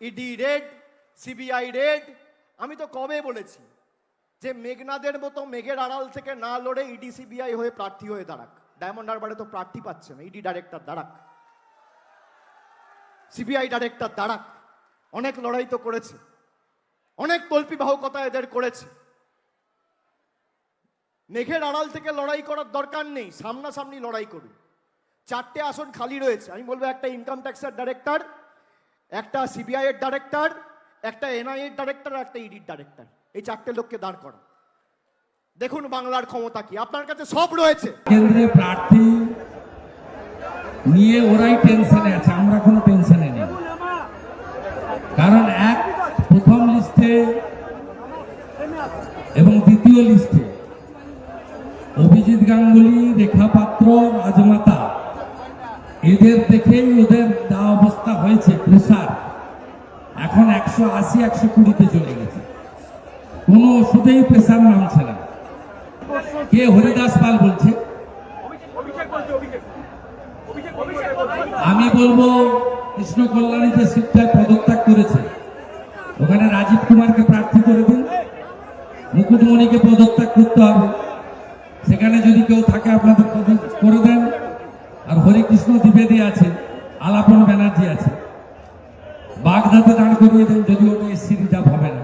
ED red, CBI red. আমি তো কবে বলেছি যে মেঘনাদের মতো মেঘের আড়াল থেকে না লড়ে ইডি সিবিআই হয়ে প্রার্থী হয়ে দাঁড়াক। ডায়মন্ড হারবারে তো প্রার্থী পাচ্ছে না, ইডি ডাইরেক্টর দাঁড়াক, সিবিআই ডাইরেক্টর দাঁড়াক। অনেক লড়াই তো করেছে, অনেক তল্পি বাহকতা এদের করেছে। মেঘের আড়াল থেকে লড়াই করার দরকার নেই, সামনাসামনি লড়াই করুন। 4টে আসন খালি রয়েছে। আমি বলবো একটা ইনকাম ট্যাক্সের ডাইরেক্টর, একটা সিবিআই এর ডাইরেক্টর, একটা এনআই এর ডাইরেক্টর, একটা ইডির ডাইরেক্টর। এই 4টে লোককে দাঁড় করো। দেখুন বাংলার ক্ষমতা কি, আপনার কাছে সব রয়েছে। কেন্দ্রে প্রার্থী নিয়ে ওরাই টেনশনে আছে, আমরা কোনো টেনশনে নেই। কারণ প্রথম লিস্টে এবং দ্বিতীয় লিস্টে অভিজিৎ গাঙ্গুলি, রেখা পাত্র, রাজমাতা, এদের দেখেই ওদের যা অবস্থা হয়েছে, প্রেসার এখন 180 120-তে চলে গেছে। কোনো ওষুধেই প্রেসার নামছে না। কে? হরিদাস পাল বলছে। আমি বলবো কৃষ্ণ কল্যাণী যে সিটটায় পদত্যাগ করেছে, ওখানে রাজীব কুমারকে প্রার্থী করে দিন, মুকুটমণিকে পদত্যাগ করতে হবে। সেখানে যদি কেউ থাকে আপনাদের করে দেন। আর হরিকৃষ্ণ দ্বিবেদী আছে, আলাপন ব্যানার্জি আছে, বাগদাতে দাঁড় করিয়ে দেন, যদি ওটা এসসি রিজার্ভ হবে না।